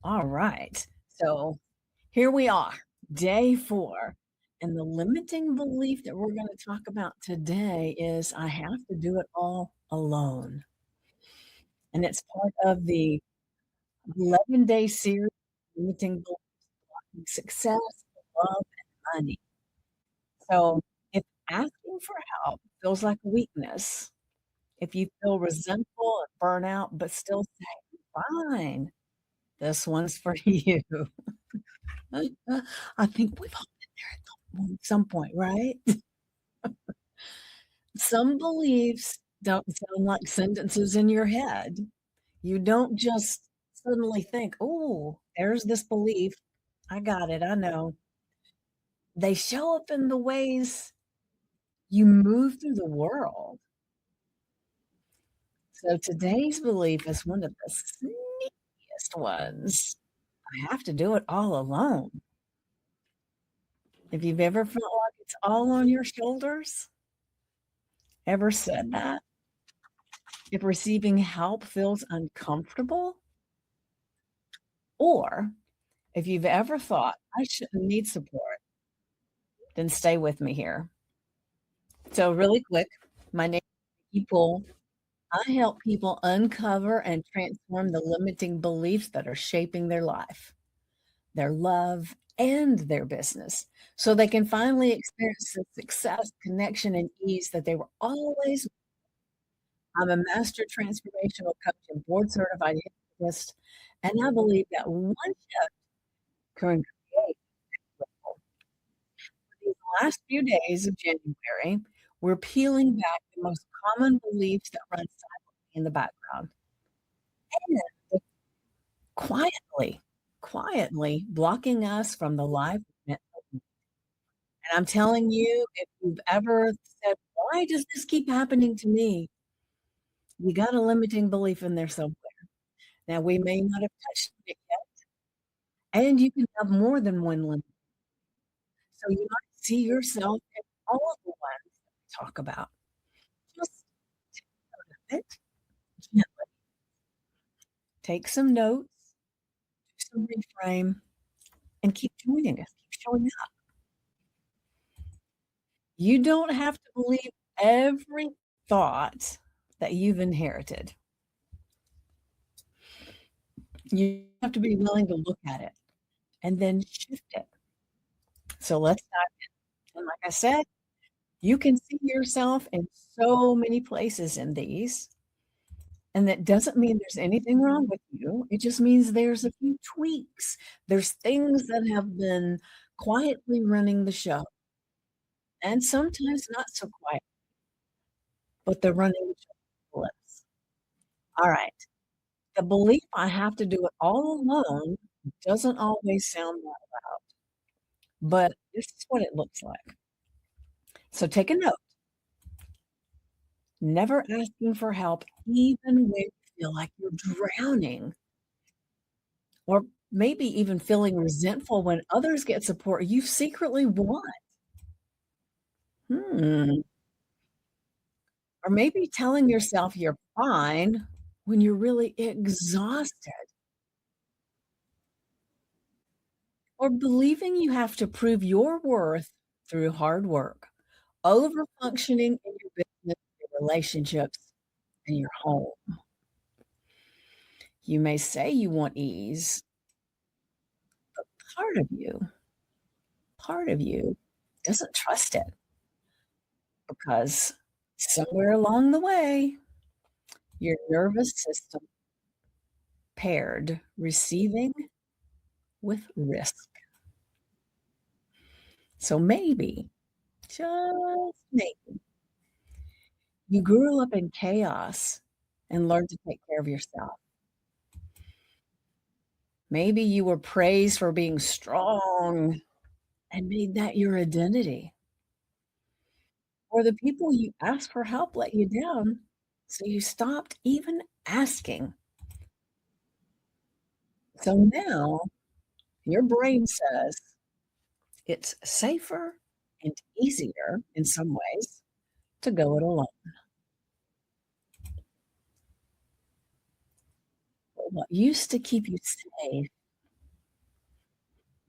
All right. So here we are, day 4. And the limiting belief that we're going to talk about today is I have to do it all alone. And it's part of the 11-day series, Limiting Beliefs, Success, Love, and Money. So if asking for help feels like weakness, if you feel resentful or burnout, but still say, fine, this one's for you. I think we've all been there at some point, right? Some beliefs don't sound like sentences in your head. You don't just suddenly think, oh, there's this belief. I got it. I know. They show up in the ways you move through the world. So today's belief is one of the sneakiest ones. I have to do it all alone. If you've ever felt like it's all on your shoulders, ever said that? If receiving help feels uncomfortable, or if you've ever thought, I shouldn't need support, then stay with me here. So, really quick, my name is Vickie. I help people uncover and transform the limiting beliefs that are shaping their life, their love, and their business so they can finally experience the success, connection, and ease that they were always. I'm a master transformational coach and board certified hypnotist, and I believe that one shift can create ripple. These last few days of January, we're peeling back the most common beliefs that run silently in the background and quietly blocking us from the life we're meant to lead. And I'm telling you, if you've ever said, why does this keep happening to me? You got a limiting belief in there somewhere. Now, we may not have touched it yet, and you can have more than one limit. So you might see yourself in all of the ones that we talk about. Just take note of it gently. Take some notes, do some reframe, and keep joining us. Keep showing up. You don't have to believe every thought that you've inherited. You have to be willing to look at it and then shift it. So let's dive in. And like I said, you can see yourself in so many places in these. And that doesn't mean there's anything wrong with you. It just means there's a few tweaks. There's things that have been quietly running the show, and sometimes not so quiet, but they're running the show nonetheless. All right. The belief I have to do it all alone doesn't always sound that loud, but this is what it looks like. So take a note. Never asking for help, even when you feel like you're drowning, or maybe even feeling resentful when others get support you secretly want. Hmm. Or maybe telling yourself you're fine when you're really exhausted, or believing you have to prove your worth through hard work, over functioning in your business, your relationships, and your home. You may say you want ease, but part of you doesn't trust it because somewhere along the way, your nervous system paired receiving with risk. So maybe, just maybe, you grew up in chaos and learned to take care of yourself. Maybe you were praised for being strong and made that your identity. Or the people you asked for help let you down, so you stopped even asking. So now your brain says it's safer and easier in some ways to go it alone. But what used to keep you safe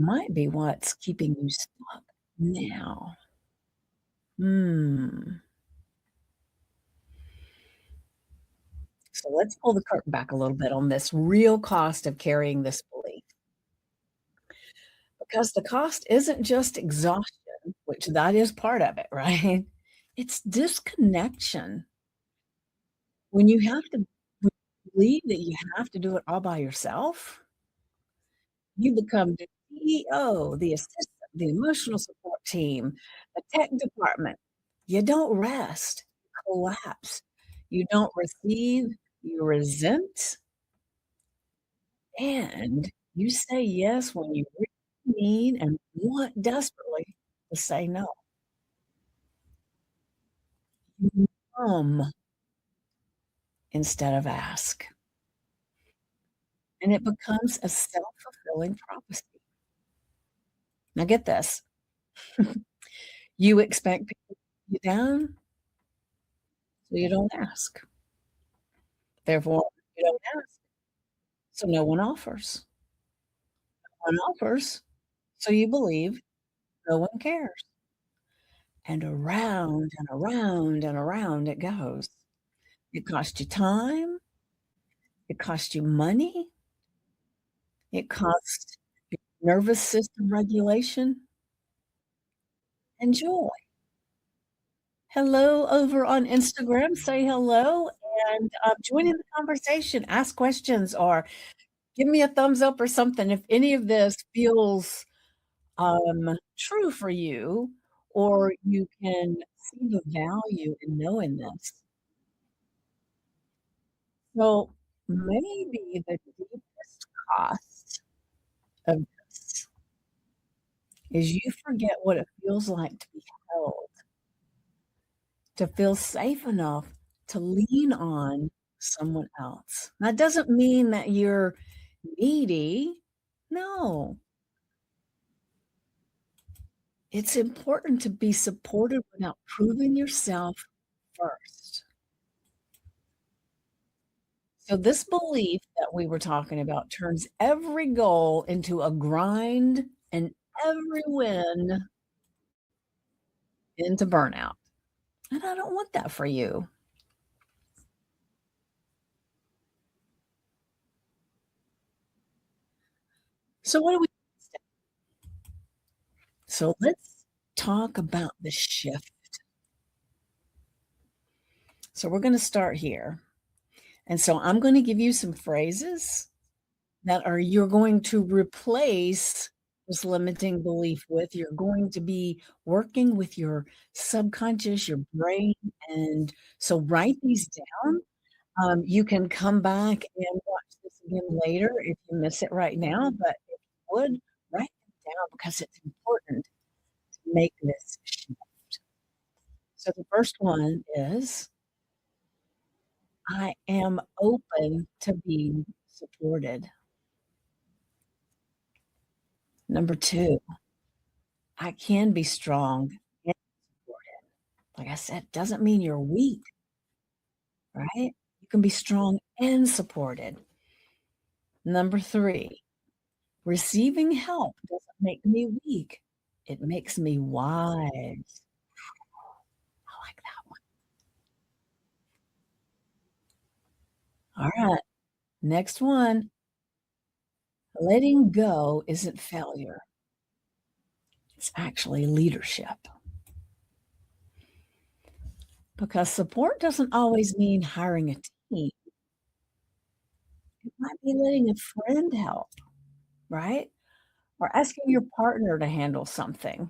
might be what's keeping you stuck now. Hmm. So let's pull the curtain back a little bit on this real cost of carrying this belief, because the cost isn't just exhaustion, which that is part of it, right? It's disconnection. When you have to when you believe that you have to do it all by yourself, you become the CEO, the assistant, the emotional support team, the tech department. You don't rest, you collapse. You don't receive, you resent, and you say yes when you really need and want desperately to say no. You instead of ask, and it becomes a self-fulfilling prophecy. Now get this, you expect people to put you down, so you don't ask. Therefore, you don't ask, so no one offers. No one offers, so you believe no one cares. And around and around and around it goes. It costs you time, it costs you money, it costs your nervous system regulation and joy. Hello over on Instagram, say hello and, join in the conversation, ask questions, or give me a thumbs up or something if any of this feels, true for you, or you can see the value in knowing this. So, maybe the deepest cost of this is you forget what it feels like to be held, to feel safe enough to lean on someone else. That doesn't mean that you're needy. No, it's important to be supported without proving yourself first. So, this belief that we were talking about turns every goal into a grind and every win into burnout. And I don't want that for you. So, what do we so let's talk about the shift. So, we're going to start here. And so, I'm going to give you some phrases that are you're going to replace this limiting belief with. You're going to be working with your subconscious, your brain. And so, write these down. You can come back and watch this again later if you miss it right now, but if you would, write them down because it's important to make this shift. So the first one is, I am open to being supported. Number 2, I can be strong and supported. Like I said, doesn't mean you're weak, right? You can be strong and supported. Number 3, receiving help doesn't make me weak. It makes me wise. I like that one. All right. Next one. Letting go isn't failure. It's actually leadership. Because support doesn't always mean hiring a team. It might be letting a friend help, right? Or asking your partner to handle something.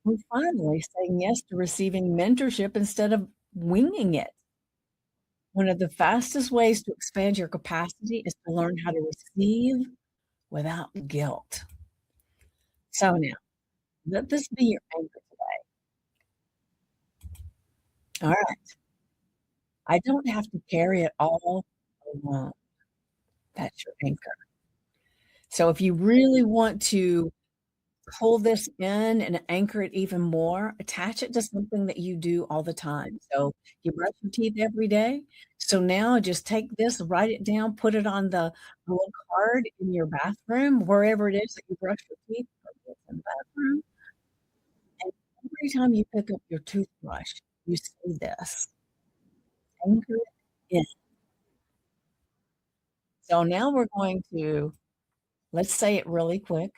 And finally, saying yes to receiving mentorship instead of winging it. One of the fastest ways to expand your capacity is to learn how to receive without guilt. So now, let this be your anchor today. All right. I don't have to carry it all alone. That's your anchor. So if you really want to pull this in and anchor it even more, attach it to something that you do all the time. So you brush your teeth every day. So now just take this, write it down, put it on the little card in your bathroom, wherever it is that you brush your teeth, whether it's in the bathroom. And every time you pick up your toothbrush, you say this, anchor it in. So now we're going to, let's say it really quick.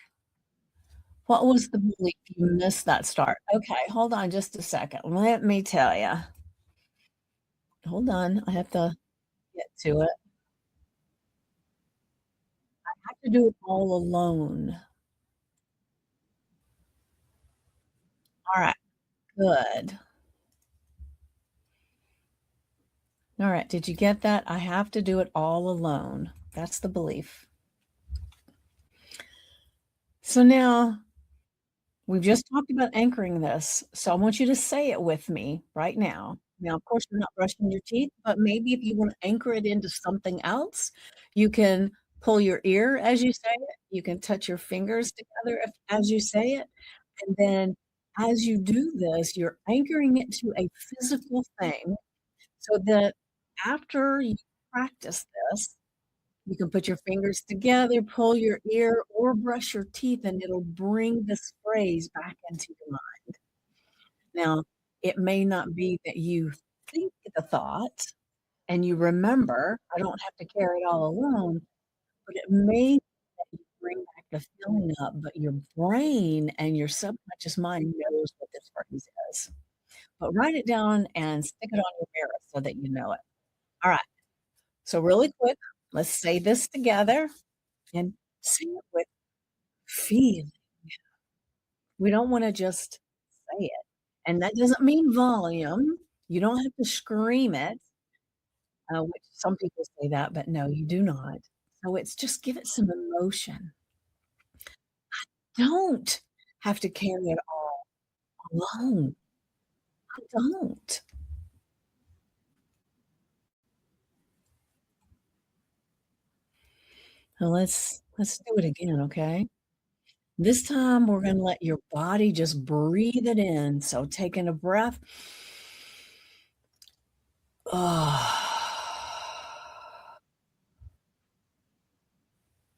What was the belief? You missed that start. Okay, hold on just a second. Let me tell you. Hold on, I have to get to it. I have to do it all alone. Alright, good. Alright, did you get that? I have to do it all alone. That's the belief. So now we've just talked about anchoring this, so I want you to say it with me right now. Now, of course, you're not brushing your teeth, but maybe if you wanna anchor it into something else, you can pull your ear as you say it, you can touch your fingers together as you say it, and then as you do this, you're anchoring it to a physical thing so that after you practice this, you can put your fingers together, pull your ear, or brush your teeth, and it'll bring this phrase back into your mind. Now, it may not be that you think the thought and you remember, "I don't have to carry it all alone," but it may be that you bring back the feeling up, but your brain and your subconscious mind knows what this phrase is. But write it down and stick it on your mirror so that you know it. Alright, so really quick, let's say this together and say it with feeling. We don't wanna just say it, and that doesn't mean volume. You don't have to scream it, which some people say that, but no, you do not. So it's just give it some emotion. Don't have to carry it all alone. I don't. Now let's do it again, okay? This time we're gonna let your body just breathe it in. So taking a breath.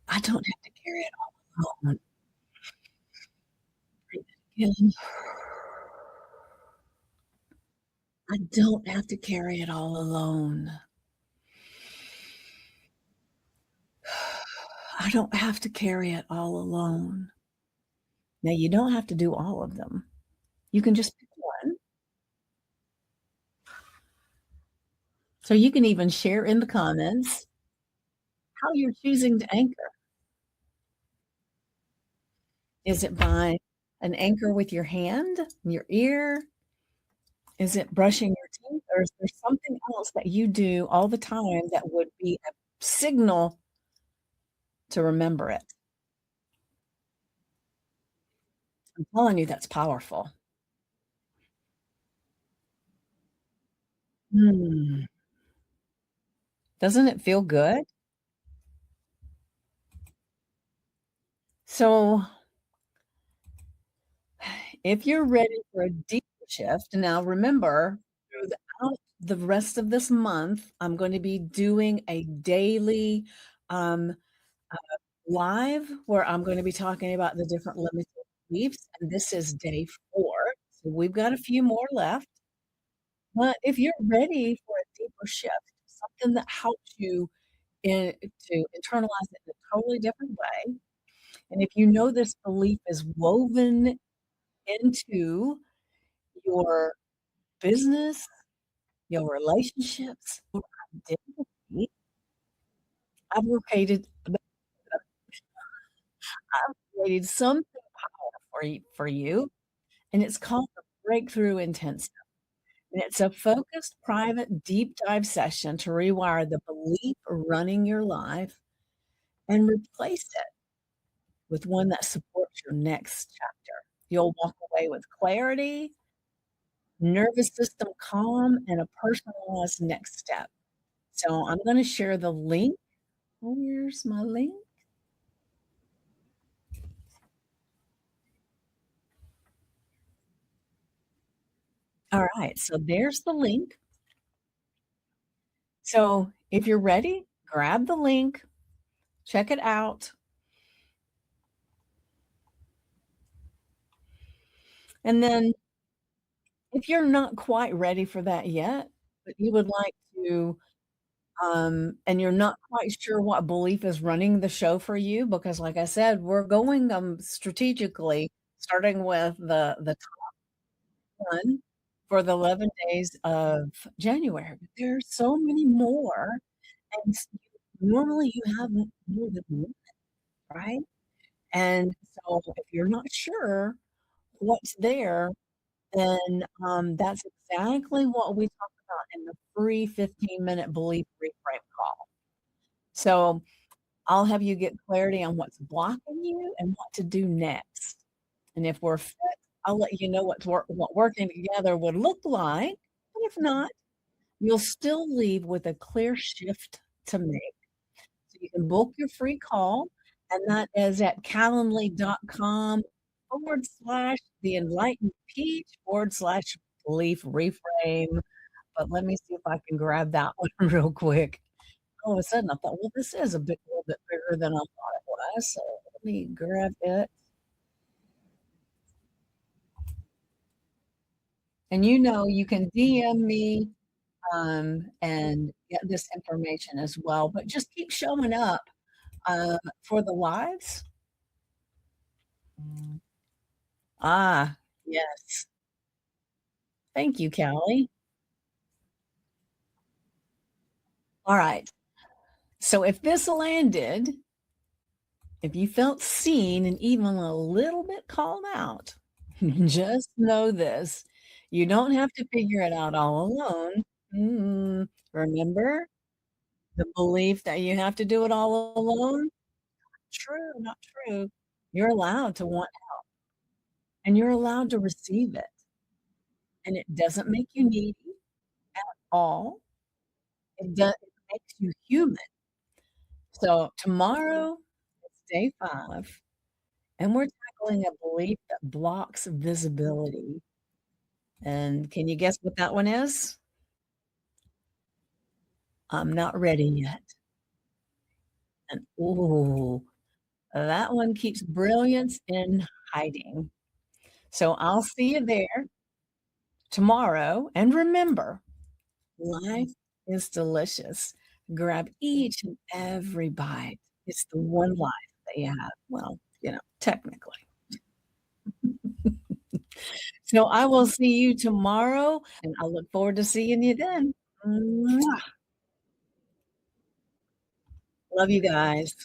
I don't have to carry it all alone. Breathe it in. I don't have to carry it all alone. I don't have to carry it all alone. Now you don't have to do all of them. You can just pick one. So you can even share in the comments how you're choosing to anchor. Is it by an anchor with your hand, your ear? Is it brushing your teeth, or is there something else that you do all the time that would be a signal to remember it? I'm telling you that's powerful. Mm. Doesn't it feel good? So, if you're ready for a deeper shift, now remember, throughout the rest of this month, I'm going to be doing a daily um, live where I'm going to be talking about the different limiting beliefs, and this is day 4. So we've got a few more left. But if you're ready for a deeper shift, something that helps you to internalize it in a totally different way, and if you know this belief is woven into your business, your relationships, your identity, I've created I've created something powerful for you, and it's called the Breakthrough Intensive. And it's a focused, private, deep dive session to rewire the belief running your life and replace it with one that supports your next chapter. You'll walk away with clarity, nervous system calm, and a personalized next step. So I'm gonna share the link. Where's my link? All right, so there's the link. So if you're ready, grab the link, check it out, and then if you're not quite ready for that yet, but you would like to, and you're not quite sure what belief is running the show for you, because like I said, we're going, strategically, starting with the top one for the 11 days of January. There's so many more, and normally you have more than one, right? And so if you're not sure what's there, then, that's exactly what we talk about in the free 15-minute belief reframe call. So, I'll have you get clarity on what's blocking you and what to do next. And if we're fit, I'll let you know what working together would look like. But if not, you'll still leave with a clear shift to make. So you can book your free call, and that is at calendly.com/the enlightened peach /belief reframe. But let me see if I can grab that one real quick. All of a sudden, I thought, well, this is little bit bigger than I thought it was. So let me grab it. And you can DM me and get this information as well. But just keep showing up for the lives. Ah, yes. Thank you, Callie. All right. So if this landed, if you felt seen and even a little bit called out, just know this. You don't have to figure it out all alone. Remember the belief that you have to do it all alone? True, not true. You're allowed to want and you're allowed to receive it. And it doesn't make you needy at all. It makes you human. So tomorrow, it's day 5, and we're tackling a belief that blocks visibility. And can you guess what that one is? I'm not ready yet. And ooh, that one keeps brilliance in hiding. So I'll see you there tomorrow. And remember, life is delicious. Grab each and every bite. It's the one life that you have. Well, technically. So I will see you tomorrow, and I look forward to seeing you then. Mwah. Love you guys.